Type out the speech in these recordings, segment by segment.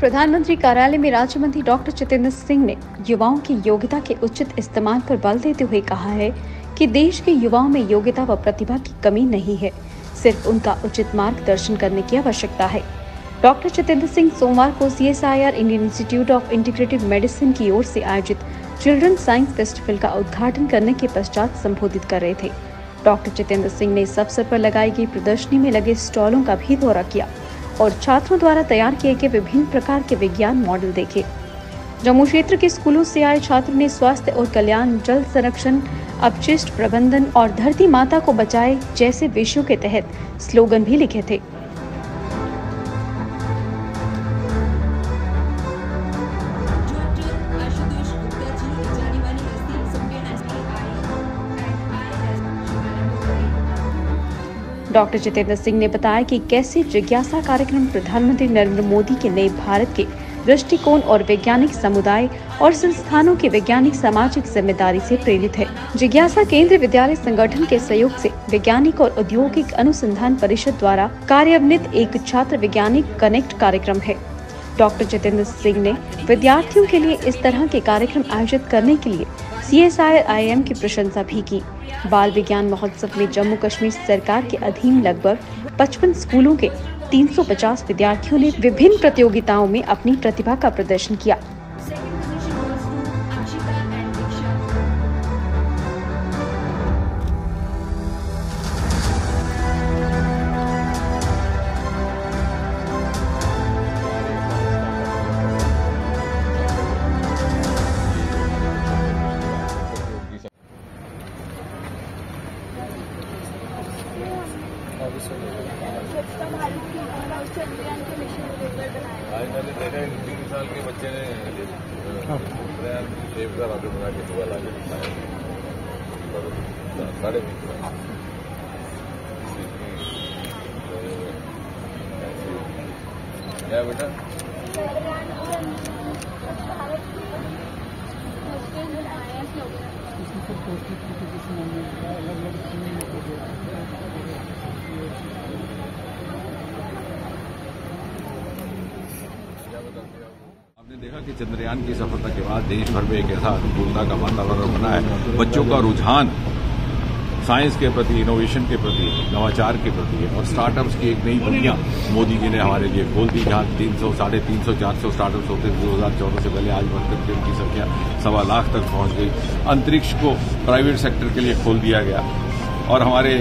प्रधानमंत्री कार्यालय में राज्य मंत्री डॉक्टर जितेंद्र सिंह ने युवाओं की योग्यता के उचित इस्तेमाल पर बल देते हुए कहा है कि देश के युवाओं में योग्यता व प्रतिभा की कमी नहीं है, सिर्फ उनका उचित मार्गदर्शन करने की आवश्यकता है। डॉक्टर जितेंद्र सिंह सोमवार को CSIR Indian institute of integrative medicine की ओर से आयोजित चिल्ड्रन साइंस फेस्टिवल का उद्घाटन करने के पश्चात संबोधित कर रहे थे। डॉक्टर जितेंद्र सिंह ने इस अवसर पर लगाई गई प्रदर्शनी में लगे स्टॉलों का भी दौरा किया और छात्रों द्वारा तैयार किए गए विभिन्न प्रकार के विज्ञान मॉडल देखे। जम्मू क्षेत्र के स्कूलों से आए छात्रों ने स्वास्थ्य और कल्याण, जल संरक्षण, अपशिष्ट प्रबंधन और धरती माता को बचाए जैसे विषयों के तहत स्लोगन भी लिखे थे। डॉक्टर जितेंद्र सिंह ने बताया कि कैसे जिज्ञासा कार्यक्रम प्रधानमंत्री नरेंद्र मोदी के नए भारत के दृष्टिकोण और वैज्ञानिक समुदाय और संस्थानों की वैज्ञानिक सामाजिक जिम्मेदारी से प्रेरित है। जिज्ञासा केंद्रीय विद्यालय संगठन के सहयोग से वैज्ञानिक और औद्योगिक अनुसंधान परिषद द्वारा कार्यान्वित एक छात्र वैज्ञानिक कनेक्ट कार्यक्रम है। डॉक्टर जितेंद्र सिंह ने विद्यार्थियों के लिए इस तरह के कार्यक्रम आयोजित करने के लिए CSIR-IIM की प्रशंसा भी की। बाल विज्ञान महोत्सव में जम्मू कश्मीर सरकार के अधीन लगभग 55 स्कूलों के 350 विद्यार्थियों ने विभिन्न प्रतियोगिताओं में अपनी प्रतिभा का प्रदर्शन किया। आज मैंने देखा 3 साल के बच्चे ने शेप का रॉकेट बना के सुबह ला के दिखाया 3.5 क्या बेटा आपने देखा कि चंद्रयान की सफलता के बाद देश भर में एक ऐसा अनुकूलता का वातावरण बना है। बच्चों का रुझान साइंस के प्रति, इनोवेशन के प्रति, नवाचार के प्रति और स्टार्टअप्स की एक नई दुनिया मोदी जी ने हमारे लिए खोल दी। जहां 300, 350, 400 स्टार्टअप्स होते थे 2014 से पहले, आज बढ़कर के उनकी संख्या 1.25 लाख तक पहुंच गई। अंतरिक्ष को प्राइवेट सेक्टर के लिए खोल दिया गया और हमारे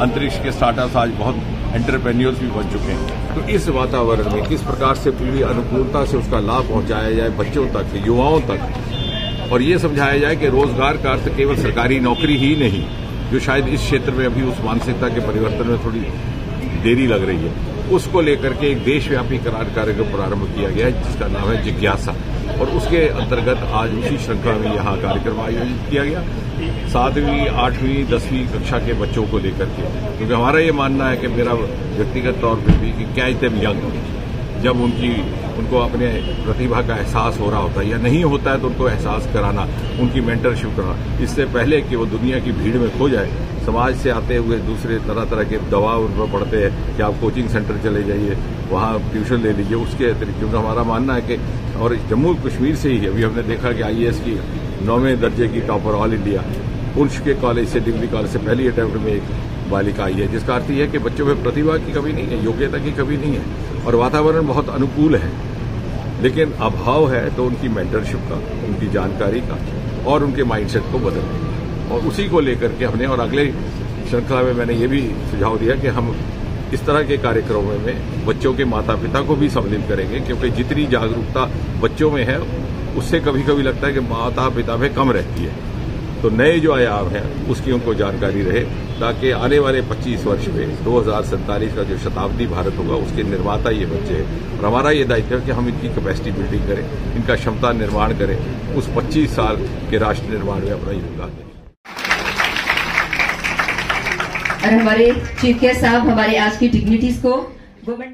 अंतरिक्ष के स्टार्टअप्स आज बहुत एंटरप्रेन्योर्स भी बन चुके हैं। तो इस वातावरण में किस प्रकार से पूरी अनुकूलता से उसका लाभ पहुंचाया जाए बच्चों तक, युवाओं तक, और ये समझाया जाए कि रोजगार का अर्थ केवल सरकारी नौकरी ही नहीं, जो शायद इस क्षेत्र में अभी उस मानसिकता के परिवर्तन में थोड़ी देरी लग रही है, उसको लेकर के एक देशव्यापी कार्यक्रम प्रारंभ किया गया है जिसका नाम है जिज्ञासा। और उसके अंतर्गत आज उसी श्रृंखला में यहाँ कार्यक्रम आयोजित किया गया 7वीं, 8वीं, 10वीं कक्षा के बच्चों को लेकर के, क्योंकि हमारा ये मानना है कि मेरा व्यक्तिगत तौर पर भी कि कैच देम यंग, जब उनको अपने प्रतिभा का एहसास हो रहा होता है या नहीं होता है तो उनको एहसास कराना, उनकी मेंटरशिप कराना, इससे पहले कि वो दुनिया की भीड़ में खो जाए। समाज से आते हुए दूसरे तरह तरह के दबाव उन पर पड़ते हैं कि आप कोचिंग सेंटर चले जाइए, वहाँ ट्यूशन ले लीजिए, उसके अतिरिक्त क्योंकि हमारा मानना है कि, और जम्मू कश्मीर से ही अभी हमने देखा कि IAS की 9वें दर्जे की टॉपर ऑल इंडिया पुंछ के कॉलेज से, डिग्री कॉलेज से पहली अटेम्प्ट में एक बालिका आई है, जिसका अर्थ यह है कि बच्चों में प्रतिभा की कमी नहीं है, योग्यता की कमी नहीं है और वातावरण बहुत अनुकूल है। लेकिन अभाव है तो उनकी मेंटरशिप का, उनकी जानकारी का और उनके माइंडसेट को बदलने, और उसी को लेकर के हमने, और अगले श्रृंखला में मैंने ये भी सुझाव दिया कि हम इस तरह के कार्यक्रमों में बच्चों के माता पिता को भी सम्मिलित करेंगे, क्योंकि जितनी जागरूकता बच्चों में है उससे कभी कभी लगता है कि माता पिता में कम रहती है। तो नए जो आयाम हैं उसकी उनको जानकारी रहे, ताकि आने वाले 25 वर्ष में 2047 का जो शताब्दी भारत होगा उसके निर्माता ये बच्चे हैं। और हमारा ये दायित्व है कि हम इनकी कैपेसिटी बिल्डिंग करें, इनका क्षमता निर्माण करें, उस 25 साल के राष्ट्र निर्माण में अपना योगदान दें। और हमारे चीफ गेस्ट साहब हमारे आज की डिग्निटीज को गवर्नमेंट